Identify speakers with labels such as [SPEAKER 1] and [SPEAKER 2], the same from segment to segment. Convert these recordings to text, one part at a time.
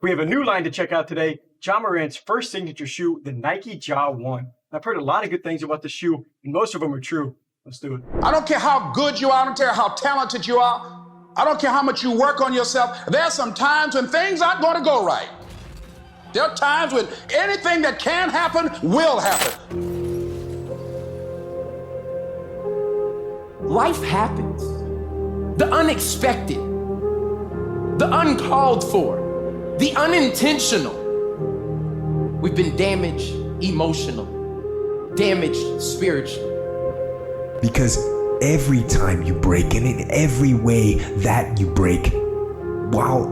[SPEAKER 1] We have a new line to check out today, Morant's first signature shoe, the Nike Ja 1. I've heard a lot of good things about the shoe, and most of them are true. Let's do it.
[SPEAKER 2] I don't care how good you are. I don't care how talented you are. I don't care how much you work on yourself. There are some times when things aren't going to go right. There are times when anything that can happen will happen.
[SPEAKER 3] Life happens. The unexpected, the uncalled for, the unintentional. We've been damaged emotional, damaged spiritually.
[SPEAKER 4] Because every time you break, and in every way that you break, while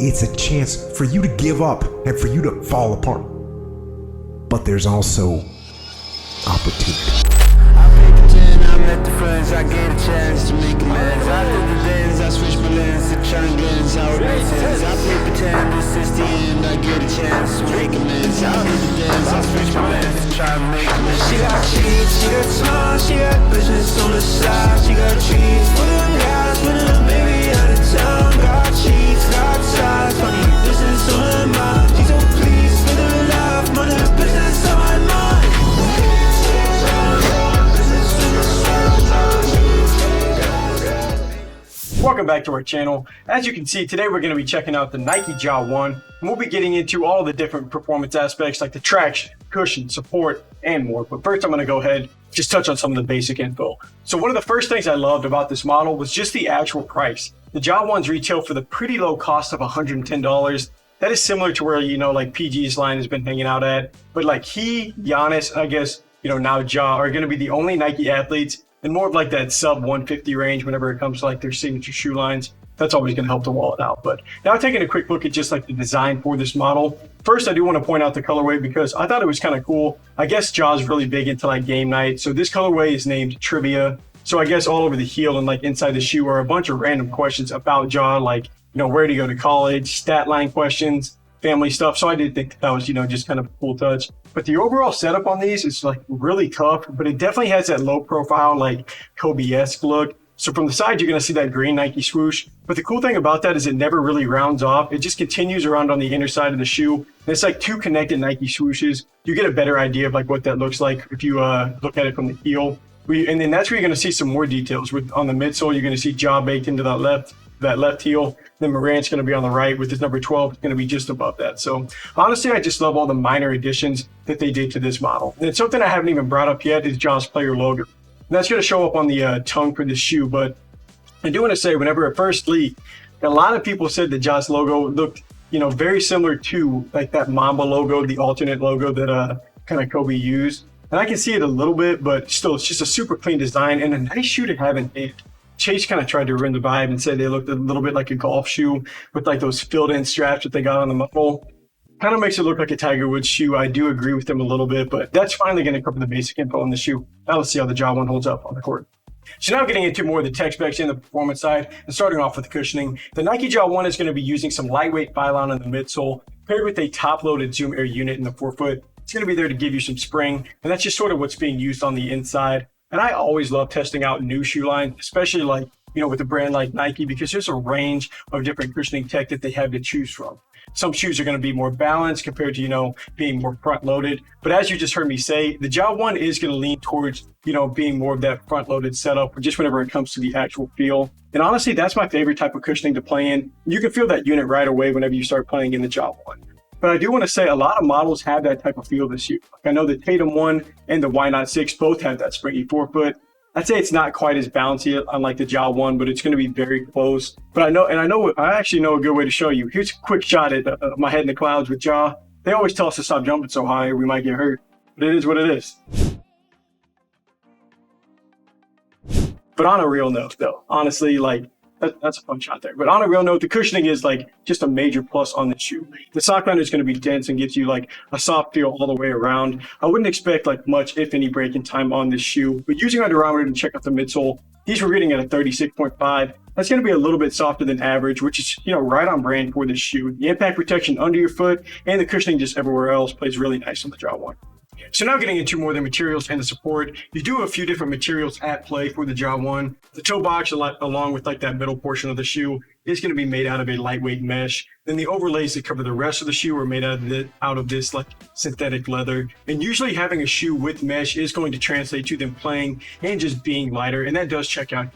[SPEAKER 4] it's a chance for you to give up and for you to fall apart, but there's also opportunity.
[SPEAKER 5] I met the friends, I get a chance to make amends. I did the dance, I switch my lens to turn lens, how it makes sense. I play pretend, this is the end, I get a chance to make amends. I did the dance, I switch my lens to try to make amends. She got cheats, she got smart, she got business on the side. She got treats for them guys, when a baby out of town. Got cheats, got sides, funny business on her mind. She's so pleased with her life, money business on my mind.
[SPEAKER 1] Welcome back to our channel. As you can see, today we're going to be checking out the Nike Ja 1, and we'll be getting into all the different performance aspects like the traction, cushion, support, and more. But first, I'm going to go ahead just touch on some of the basic info. So one of the first things I loved about this model was just the actual price. The Ja 1s retail for the pretty low cost of $110. That is similar to where, like PG's line has been hanging out at. But like Giannis, I guess, now Ja are going to be the only Nike athletes and more of like that sub 150 range whenever it comes to like their signature shoe lines. That's always going to help the wallet out. But now taking a quick look at just like the design for this model. First, I do want to point out the colorway because I thought it was kind of cool. I guess Ja's really big into like game night. So this colorway is named Trivia. So I guess all over the heel and like inside the shoe are a bunch of random questions about Ja, like, where to go to college, stat line questions, family stuff. So I did think that was, just kind of a cool touch. But the overall setup on these is like really tough, but it definitely has that low profile, like Kobe-esque look. So from the side, you're going to see that green Nike swoosh. But the cool thing about that is it never really rounds off. It just continues around on the inner side of the shoe. And it's like two connected Nike swooshes. You get a better idea of like what that looks like if you look at it from the heel. And then that's where you're going to see some more details. On the midsole, you're going to see Ja baked into that left heel. Then Morant's going to be on the right with his number 12. It's going to be just above that. So honestly, I just love all the minor additions that they did to this model. And something I haven't even brought up yet is Ja's player logo. And that's going to show up on the tongue for this shoe. But I do want to say, whenever it first leaked, a lot of people said that Ja's logo looked, very similar to like that Mamba logo, the alternate logo that kind of Kobe used. And I can see it a little bit, but still, it's just a super clean design and a nice shoe to have in hand. Chase kind of tried to ruin the vibe and said they looked a little bit like a golf shoe with like those filled in straps that they got on the model. Kind of makes it look like a Tiger Woods shoe. I do agree with them a little bit, but that's finally going to cover the basic info on the shoe. Now let's see how the Ja 1 holds up on the court. So now getting into more of the tech specs and the performance side, and starting off with the cushioning. The Nike Ja 1 is going to be using some lightweight Phylon in the midsole, paired with a top-loaded Zoom Air unit in the forefoot. It's going to be there to give you some spring, and that's just sort of what's being used on the inside. And I always love testing out new shoe lines, especially like, with a brand like Nike, because there's a range of different cushioning tech that they have to choose from. Some shoes are going to be more balanced compared to, being more front loaded. But as you just heard me say, the Ja 1 is going to lean towards, being more of that front loaded setup, just whenever it comes to the actual feel. And honestly, that's my favorite type of cushioning to play in. You can feel that unit right away whenever you start playing in the Ja 1. But I do want to say a lot of models have that type of feel this year. Like I know the Tatum 1 and the Why Not 6 both have that springy forefoot. I'd say it's not quite as bouncy unlike the Ja 1, but it's going to be very close. But I actually know a good way to show you. Here's a quick shot at my head in the clouds with Ja. They always tell us to stop jumping so high or we might get hurt, but it is what it is. But on a real note though, honestly, that's a fun shot there. But on a real note, the cushioning is like just a major plus on the shoe. The sock liner is going to be dense and gives you like a soft feel all the way around. I wouldn't expect like much, if any, break in time on this shoe. But using our durometer to check out the midsole, these were reading at a 36.5. That's going to be a little bit softer than average, which is, right on brand for this shoe. The impact protection under your foot and the cushioning just everywhere else plays really nice on the Ja 1. So now getting into more of the materials and the support, you do have a few different materials at play for the Ja 1. The toe box, along with like that middle portion of the shoe, is going to be made out of a lightweight mesh. Then the overlays that cover the rest of the shoe are made out of this like synthetic leather. And usually having a shoe with mesh is going to translate to them playing and just being lighter, and that does check out.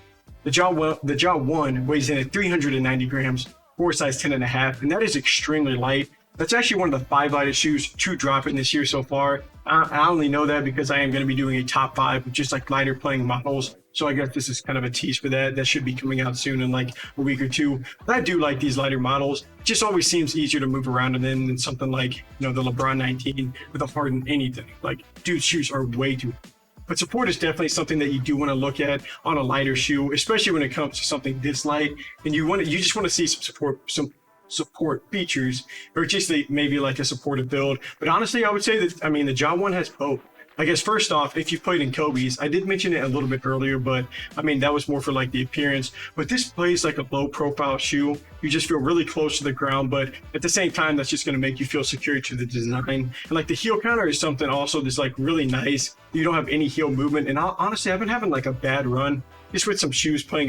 [SPEAKER 1] The Ja 1 weighs in at 390 grams for size 10.5, and that is extremely light. That's actually one of the 5 lightest shoes to drop in this year so far. I only know that because I am going to be doing a top 5 with just like lighter playing models. So I guess this is kind of a tease for that. That should be coming out soon in like a week or two. But I do like these lighter models. It just always seems easier to move around in than something like, you know, the LeBron 19 with a Harden anything. Like, dude's shoes are way too. But support is definitely something that you do want to look at on a lighter shoe, especially when it comes to something this light. And you just want to see some support features, or just maybe like a supportive build. But honestly, I would say that, I mean, the Ja 1 has both. I guess first off, if you've played in Kobe's, I did mention it a little bit earlier, but I mean, that was more for like the appearance. But this plays like a low profile shoe. You just feel really close to the ground, but at the same time, that's just going to make you feel secure to the design. And like the heel counter is something also that's like really nice. You don't have any heel movement. And honestly, I've been having like a bad run just with some shoes playing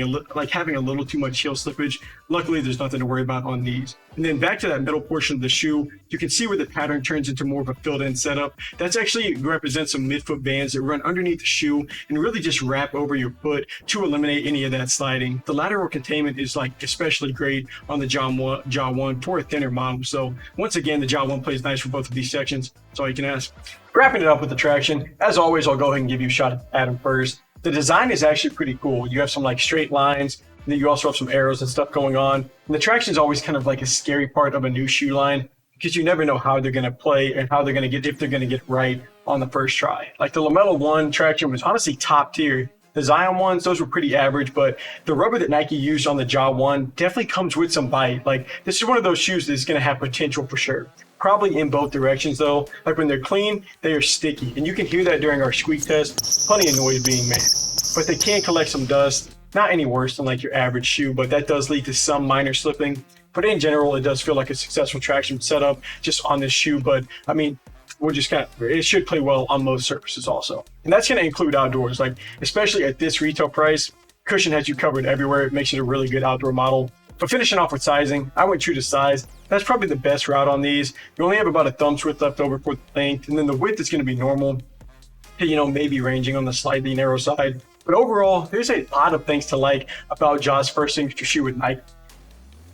[SPEAKER 1] having a little too much heel slippage. Luckily, there's nothing to worry about on these. And then back to that middle portion of the shoe, you can see where the pattern turns into more of a filled-in setup. That's actually represents some midfoot bands that run underneath the shoe and really just wrap over your foot to eliminate any of that sliding. The lateral containment is like especially great on the Ja 1 for a thinner model. So once again, the Ja 1 plays nice for both of these sections. That's all you can ask. Wrapping it up with the traction, as always, I'll go ahead and give you a shot at them first. The design is actually pretty cool. You have some like straight lines, and then you also have some arrows and stuff going on. And the traction is always kind of like a scary part of a new shoe line because you never know how they're going to play and how they're going to get, if they're going to get right on the first try. Like the LaMelo 1 traction was honestly top tier. The Zion ones, those were pretty average, but the rubber that Nike used on the Ja 1 definitely comes with some bite. Like this is one of those shoes that's going to have potential for sure. Probably in both directions though. Like when they're clean, they are sticky. And you can hear that during our squeak test. Plenty of noise being made. But they can collect some dust. Not any worse than like your average shoe, but that does lead to some minor slipping. But in general, it does feel like a successful traction setup just on this shoe. But I mean, it should play well on most surfaces also. And that's going to include outdoors. Like, especially at this retail price, cushion has you covered everywhere. It makes it a really good outdoor model. But finishing off with sizing, I went true to size. That's probably the best route on these. You only have about a thumb's width left over for the length, and then the width is going to be normal, you know, maybe ranging on the slightly narrow side. But overall, there's a lot of things to like about Ja's first signature shoe with Nike.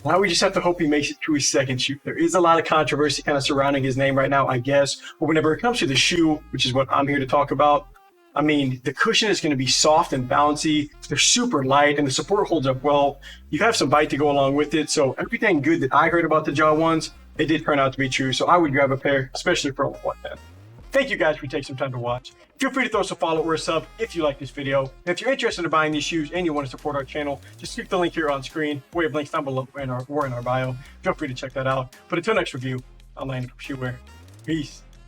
[SPEAKER 1] Now we just have to hope he makes it to his second shoe. There is a lot of controversy kind of surrounding his name right now, I guess. But whenever it comes to the shoe, which is what I'm here to talk about, I mean, the cushion is going to be soft and bouncy. They're super light, and the support holds up well. You have some bite to go along with it. So everything good that I heard about the Ja 1s, it did turn out to be true. So I would grab a pair, especially for a lot like that. Thank you guys for taking some time to watch. Feel free to throw us a follow or a sub if you like this video. And if you're interested in buying these shoes and you want to support our channel, just click the link here on screen. We have links down below or in our bio. Feel free to check that out. But until next review, I'm Landon from Shoe Wear. Peace.